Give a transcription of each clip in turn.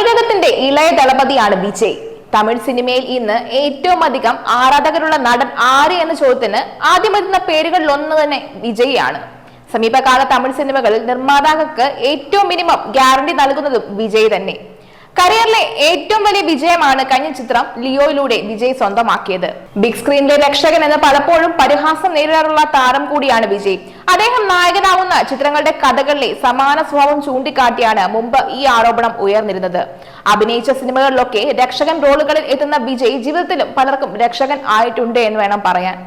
തമിഴകത്തിന്റെ ഇളയ ദളപതിയാണ് വിജയ്. തമിഴ് സിനിമയിൽ ഇന്ന് ഏറ്റവും അധികം ആരാധകരുള്ള നടൻ ആര് എന്ന ചോദ്യത്തിന് ആദ്യം വരുന്ന പേരുകളിൽ ഒന്ന് തന്നെ വിജയ്. സമീപകാല തമിഴ് സിനിമകളിൽ നിർമ്മാതാക്കൾക്ക് ഏറ്റവും മിനിമം ഗ്യാരണ്ടി നൽകുന്നതും വിജയ് തന്നെ. കരിയറിലെ ഏറ്റവും വലിയ വിജയമാണ് കഴിഞ്ഞ ചിത്രം ലിയോയിലൂടെ വിജയ് സ്വന്തമാക്കിയത്. ബിഗ് സ്ക്രീനിലെ രക്ഷകൻ എന്ന് പലപ്പോഴും പരിഹാസം നേരിടാറുള്ള താരം കൂടിയാണ് വിജയ്. അദ്ദേഹം നായകനാവുന്ന ചിത്രങ്ങളുടെ കഥകളിലെ സമാന സ്വഭാവം ചൂണ്ടിക്കാട്ടിയാണ് മുമ്പ് ഈ ആരോപണം ഉയർന്നിരുന്നത്. അഭിനയിച്ച സിനിമകളിലൊക്കെ രക്ഷകൻ റോളുകളിൽ എത്തുന്ന വിജയ് ജീവിതത്തിലും പലർക്കും രക്ഷകൻ ആയിട്ടുണ്ട് എന്ന് വേണം പറയാൻ.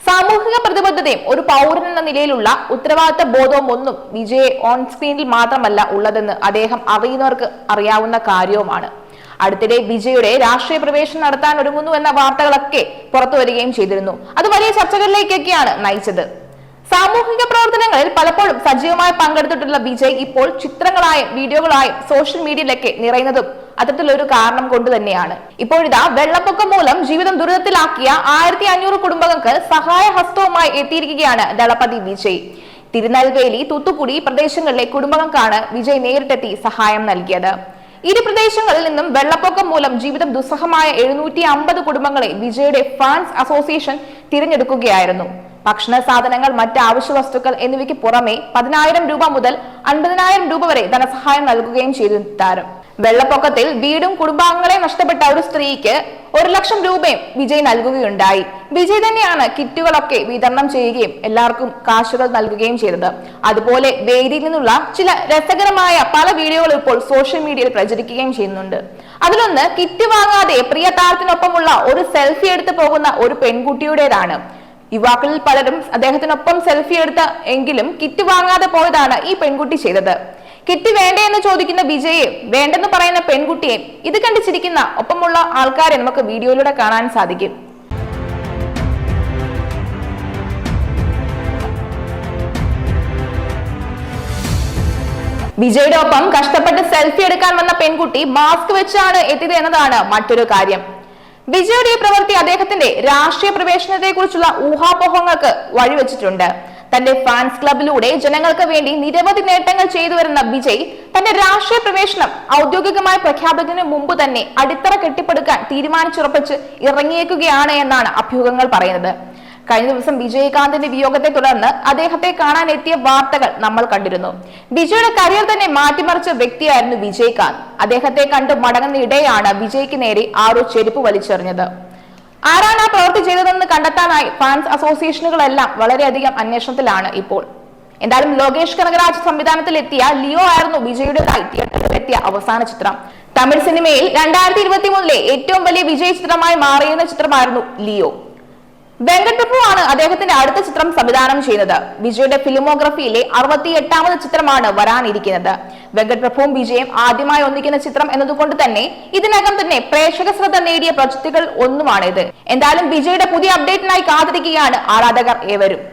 സാമൂഹിക പ്രതിബദ്ധതയും ഒരു പൗരൻ എന്ന നിലയിലുള്ള ഉത്തരവാദിത്ത ബോധവും ഒന്നും വിജയ് ഓൺ സ്ക്രീനിൽ മാത്രമല്ല ഉള്ളതെന്ന് അദ്ദേഹം അറിയുന്നവർക്ക് അറിയാവുന്ന കാര്യവുമാണ്. അടുത്തിടെ വിജയുടെ രാഷ്ട്രീയ പ്രവേശനം നടത്താൻ ഒരുങ്ങുന്നു എന്ന വാർത്തകളൊക്കെ പുറത്തു വരികയും ചെയ്തിരുന്നു. അത് വലിയ ചർച്ചകളിലേക്കൊക്കെയാണ് നയിച്ചത്. സാമൂഹിക പ്രവർത്തനങ്ങളിൽ പലപ്പോഴും സജീവമായി പങ്കെടുത്തിട്ടുള്ള വിജയ് ഇപ്പോൾ ചിത്രങ്ങളായും വീഡിയോകളായും സോഷ്യൽ മീഡിയയിലൊക്കെ നിറയുന്നതും അത്തരത്തിലൊരു കാരണം കൊണ്ട് തന്നെയാണ്. ഇപ്പോഴിതാ വെള്ളപ്പൊക്കം മൂലം ജീവിതം ദുരിതത്തിലാക്കിയ 1500 കുടുംബങ്ങൾക്ക് സഹായഹസ്തവുമായി എത്തിയിരിക്കുകയാണ് ദളപതി വിജയ്. തിരുനെൽവേലി, തൂത്തുക്കുടി പ്രദേശങ്ങളിലെ കുടുംബങ്ങൾക്കാണ് വിജയ് നേരിട്ടെത്തി സഹായം നൽകിയത്. ഇരു പ്രദേശങ്ങളിൽ നിന്നും വെള്ളപ്പൊക്കം മൂലം ജീവിതം ദുസ്സഹമായ 750 കുടുംബങ്ങളെ വിജയുടെ ഫാൻസ് അസോസിയേഷൻ തിരഞ്ഞെടുക്കുകയായിരുന്നു. ഭക്ഷണ സാധനങ്ങൾ, മറ്റ് അവശ്യ വസ്തുക്കൾ എന്നിവയ്ക്ക് പുറമെ 10,000 രൂപ മുതൽ 50,000 രൂപ വരെ ധനസഹായം നൽകുകയും ചെയ്തു താരം. വെള്ളപ്പൊക്കത്തിൽ വീടും കുടുംബാംഗങ്ങളെ നഷ്ടപ്പെട്ട ഒരു സ്ത്രീക്ക് 1 ലക്ഷം രൂപയും വിജയ് നൽകുകയുണ്ടായി. വിജയ് തന്നെയാണ് കിറ്റുകളൊക്കെ വിതരണം ചെയ്യുകയും എല്ലാവർക്കും കാശുകൾ നൽകുകയും ചെയ്തത്. അതുപോലെ വേദിയിൽ നിന്നുള്ള ചില രസകരമായ പല വീഡിയോകളും ഇപ്പോൾ സോഷ്യൽ മീഡിയയിൽ പ്രചരിക്കുകയും ചെയ്യുന്നുണ്ട്. അതിലൊന്ന് കിറ്റ് വാങ്ങാതെ പ്രിയ താരത്തിനൊപ്പമുള്ള ഒരു സെൽഫി എടുത്ത് പോകുന്ന ഒരു പെൺകുട്ടിയുടേതാണ്. യുവാക്കളിൽ പലരും അദ്ദേഹത്തിനൊപ്പം സെൽഫി എടുത്ത എങ്കിലും കിറ്റ് വാങ്ങാതെ പോയതാണ് ഈ പെൺകുട്ടി ചെയ്തത്. കിറ്റ് വേണ്ടേ എന്ന് ചോദിക്കുന്ന വിജയെ വേണ്ടെന്ന് പറയുന്ന പെൺകുട്ടിയെ ഇത് കണ്ട് ചിരിക്കുന്ന ഒപ്പമുള്ള ആൾക്കാരെ നമുക്ക് വീഡിയോയിലൂടെ കാണാൻ സാധിക്കും. വിജയുടെ ഒപ്പം കഷ്ടപ്പെട്ട് സെൽഫി എടുക്കാൻ വന്ന പെൺകുട്ടി മാസ്ക് വെച്ചാണ് എത്തിയത് എന്നതാണ് മറ്റൊരു കാര്യം. വിജയുടെ ഈ പ്രവൃത്തി അദ്ദേഹത്തിന്റെ രാഷ്ട്രീയ പ്രവേശനത്തെ കുറിച്ചുള്ള ഊഹാപോഹങ്ങൾക്ക് വഴിവെച്ചിട്ടുണ്ട്. തന്റെ ഫാൻസ് ക്ലബിലൂടെ ജനങ്ങൾക്ക് വേണ്ടി നിരവധി നേട്ടങ്ങൾ ചെയ്തു വരുന്ന വിജയ് തന്റെ രാഷ്ട്രീയ പ്രവേശനം ഔദ്യോഗികമായി പ്രഖ്യാപിക്കുന്നതിന് മുമ്പ് തന്നെ അടിത്തറ കെട്ടിപ്പടുക്കാൻ തീരുമാനിച്ചുറപ്പിച്ച് ഇറങ്ങിയേക്കുകയാണ് എന്നാണ് അഭ്യൂഹങ്ങൾ പറയുന്നത്. കഴിഞ്ഞ ദിവസം വിജയകാന്തിന്റെ വിയോഗത്തെ തുടർന്ന് അദ്ദേഹത്തെ കാണാൻ എത്തിയ വാർത്തകൾ നമ്മൾ കണ്ടിരുന്നു. വിജയുടെ കരിയർ തന്നെ മാറ്റിമറിച്ച വ്യക്തിയായിരുന്നു വിജയകാന്ത്. അദ്ദേഹത്തെ കണ്ട് മടങ്ങുന്ന ഇടയാണ് വിജയ്ക്ക് നേരെ ആരോ ചെരുപ്പ് വലിച്ചെറിഞ്ഞത്. ആരാണ് ആ പ്രവൃത്തി ചെയ്തതെന്ന് കണ്ടെത്താനായി ഫാൻസ് അസോസിയേഷനുകളെല്ലാം വളരെയധികം അന്വേഷണത്തിലാണ് ഇപ്പോൾ. എന്തായാലും ലോകേഷ് കനകരാജ് സംവിധാനത്തിൽ എത്തിയ ലിയോ ആയിരുന്നു വിജയുടേതായി തിയേറ്ററിലെത്തിയ അവസാന ചിത്രം. തമിഴ് സിനിമയിൽ 2023 ഏറ്റവും വലിയ വിജയ ചിത്രമായി മാറിയുന്ന ചിത്രമായിരുന്നു ലിയോ. വെങ്കട് പ്രഭു ആണ് അദ്ദേഹത്തിന്റെ അടുത്ത ചിത്രം സംവിധാനം ചെയ്യുന്നത്. വിജയുടെ ഫിലിമോഗ്രഫിയിലെ 68ാമത് ചിത്രമാണ് വരാനിരിക്കുന്നത്. വെങ്കട് പ്രഭുവും വിജയും ആദ്യമായി ഒന്നിക്കുന്ന ചിത്രം എന്നതുകൊണ്ട് തന്നെ ഇതിനകം തന്നെ പ്രേക്ഷക ശ്രദ്ധ നേടിയ പ്രൊജക്ടുകൾ ഒന്നുമാണിത്. എന്തായാലും വിജയുടെ പുതിയ അപ്ഡേറ്റിനായി കാത്തിരിക്കുകയാണ് ആരാധകർ ഏവരും.